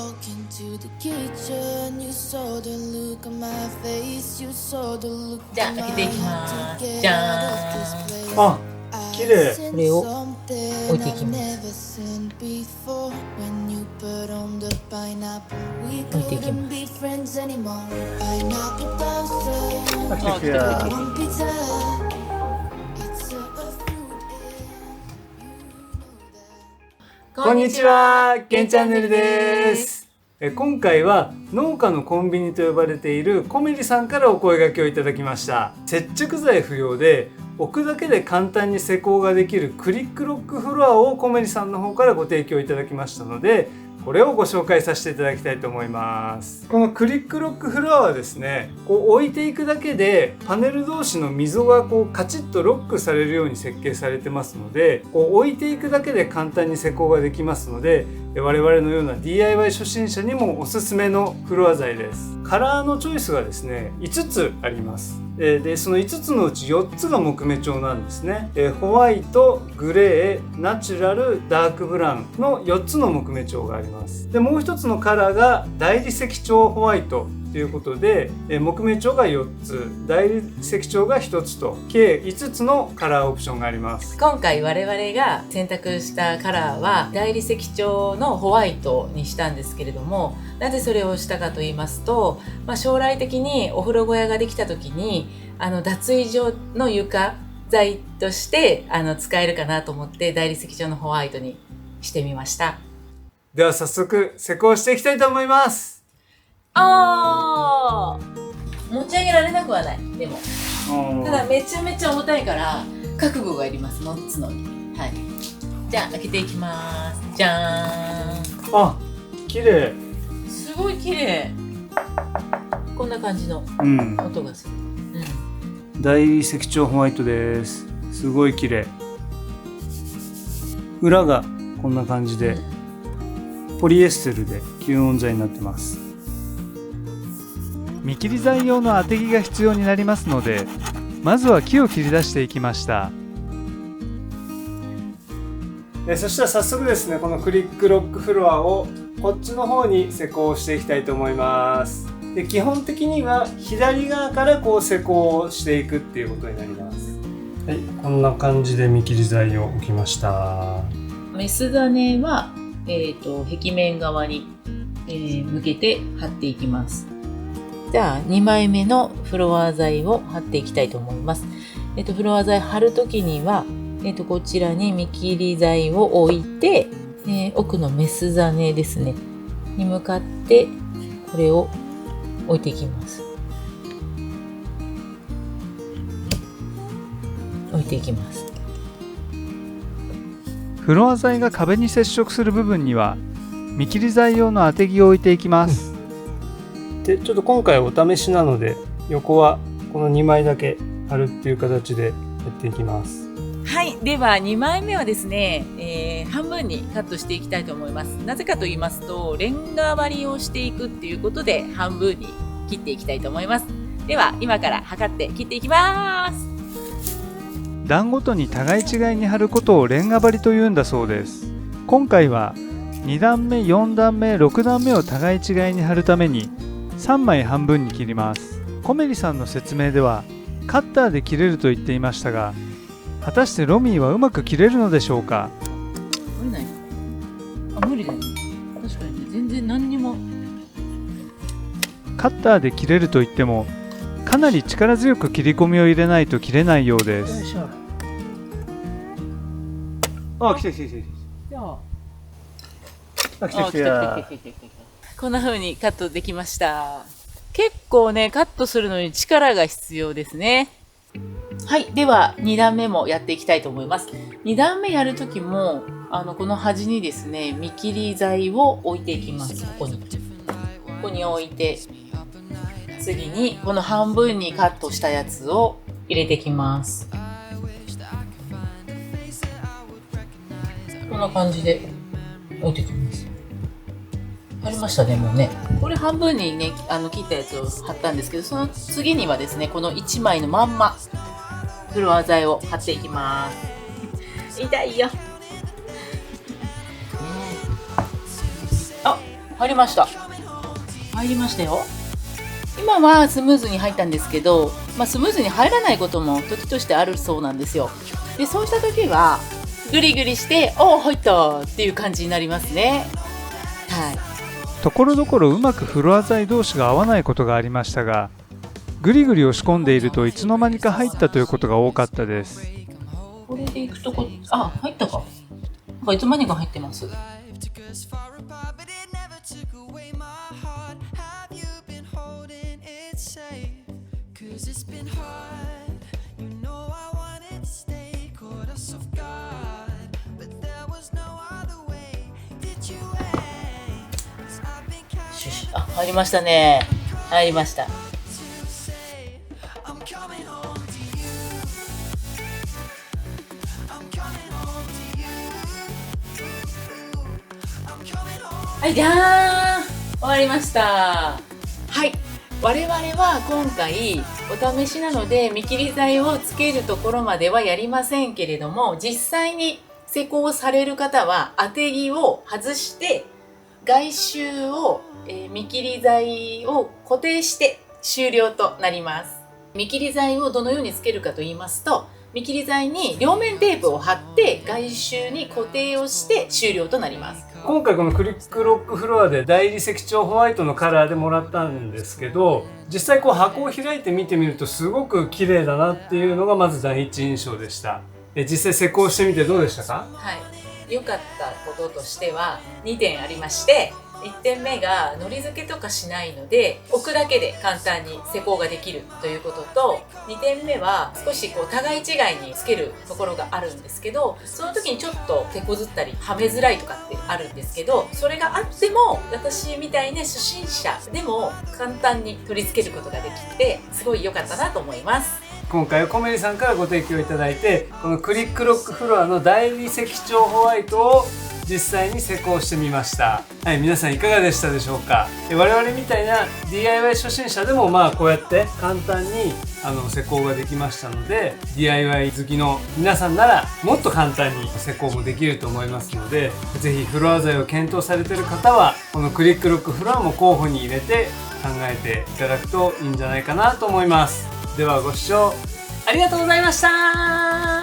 walk into the kitchen, you saw the look on my face, you saw the look じゃあ on 開 my けていき heart ます。 to じ get ゃ out of ー this ん。 place. あ、綺麗。これを Something 置いていき I've ます。 never seen before. When you put on the pineapple, we 置いていき couldn't ま be す。 friends anymore. Pineapple toaster, あ、来た来た。 on pizza. It's a fruit, and you know that. こんにちは、けんチャンネルです。今回は農家のコンビニと呼ばれているコメリさんからお声掛けをいただきました。接着剤不要で置くだけで簡単に施工ができるクリックロックフロアをコメリさんの方からご提供いただきましたので、これをご紹介させていただきたいと思います。このクリックロックフロアはですね、置いていくだけでパネル同士の溝がカチッとロックされるように設計されてますので、置いていくだけで簡単に施工ができますので、我々のような DIY 初心者にもおすすめのフロア材です。カラーのチョイスがですね、5つあります。でその5つのうち4つが木目調なんですね。ホワイト、グレー、ナチュラル、ダークブラウンの4つの木目調があります。でもう1つのカラーが大理石調ホワイトということで、木目調が4つ、大理石調が1つと計5つのカラーオプションがあります。今回我々が選択したカラーは大理石調のホワイトにしたんですけれども、なぜそれをしたかと言いますと、将来的にお風呂小屋ができた時に脱衣所の床材として使えるかなと思って大理石調のホワイトにしてみました。では早速施工していきたいと思います。持ち上げられなくはない。でもただめちゃめちゃ重たいから覚悟がいります。持つのに。はい。じゃあ開けていきます。じゃーん。あ、綺麗。すごい綺麗。こんな感じの音がする。大理石調ホワイトです。すごい綺麗。裏がこんな感じで、ポリエステルで吸音材になってます。見切り材用の当て木が必要になりますので、まずは木を切り出していきました。そしたら早速ですね、このクリックロックフロアをこっちの方に施工していきたいと思います。で、基本的には左側から施工していくっていうことになります。はい、こんな感じで見切り材を置きました。メス種は、壁面側に、向けて貼っていきます。じゃあ2枚目のフロア材を貼っていきたいと思います。フロア材貼るときには、こちらに見切り材を置いて、奥のメス種ですねに向かってこれを置いていきます。置いていきます。フロア材が壁に接触する部分には見切り材用の当て木を置いていきます。で、ちょっと今回お試しなので横はこの2枚だけ貼るっていう形でやっていきます。はい、では2枚目はですね、半分にカットしていきたいと思います。なぜかと言いますと、レンガ張りをしていくっていうことで半分に切っていきたいと思います。では今から測って切っていきます。段ごとに互い違いに貼ることをレンガ張りというんだそうです。今回は2段目、4段目、6段目を互い違いに貼るために3枚半分に切ります。コメリさんの説明ではカッターで切れると言っていましたが、果たしてロミーはうまく切れるのでしょうか。無理ない。無理だよね。確かにね、全然何にも。カッターで切れると言ってもかなり力強く切り込みを入れないと切れないようです。あ、来た来た来た。じゃあ、来た来た。こんな風にカットできました。結構ね、カットするのに力が必要ですね。はい。では、2段目もやっていきたいと思います。2段目やるときも、この端にですね、見切り材を置いていきます。ここに置いて、次に、この半分にカットしたやつを入れていきます。こんな感じで置いていきます。ありましたね、もうね。これ半分にね、切ったやつを貼ったんですけど、その次にはですね、この1枚のまんま、フロア材を貼っていきます。痛いよ。入りました。入りましたよ。今はスムーズに入ったんですけど、スムーズに入らないことも時としてあるそうなんですよ。で、そうした時はグリグリして「おお入った!」っていう感じになりますね。はい。ところどころうまくフロア材同士が合わないことがありましたが、グリグリ押し込んでいるといつの間にか入ったということが多かったです。これでいくと入ったか。いつの間にか入ってます。入りましたね。入りました。はい、じゃーん、終わりました。はい、我々は今回お試しなので見切り剤をつけるところまではやりませんけれども、実際に施工される方は当て木を外して外周を、見切り剤を固定して終了となります。見切り剤をどのようにつけるかと言いますと、見切り剤に両面テープを貼って外周に固定をして終了となります。今回このクリックロックフロアで大理石調ホワイトのカラーでもらったんですけど、実際箱を開いて見てみるとすごく綺麗だなっていうのがまず第一印象でした。実際施工してみてどうでしたか？はい、良かったこととしては2点ありまして、1点目がのり付けとかしないので置くだけで簡単に施工ができるということと、2点目は少し互い違いにつけるところがあるんですけど、その時にちょっと手こずったりはめづらいとかってあるんですけど、それがあっても私みたいな初心者でも簡単に取り付けることができてすごい良かったなと思います。今回はコメリさんからご提供いただいて、このクリックロックフロアの大理石調ホワイトを実際に施工してみました。はい、皆さんいかがでしたでしょうか？我々みたいな DIY 初心者でもこうやって簡単に施工ができましたので、 DIY 好きの皆さんならもっと簡単に施工もできると思いますので、ぜひフロア材を検討されている方はこのクリックロックフロアも候補に入れて考えていただくといいんじゃないかなと思います。ではご視聴ありがとうございました。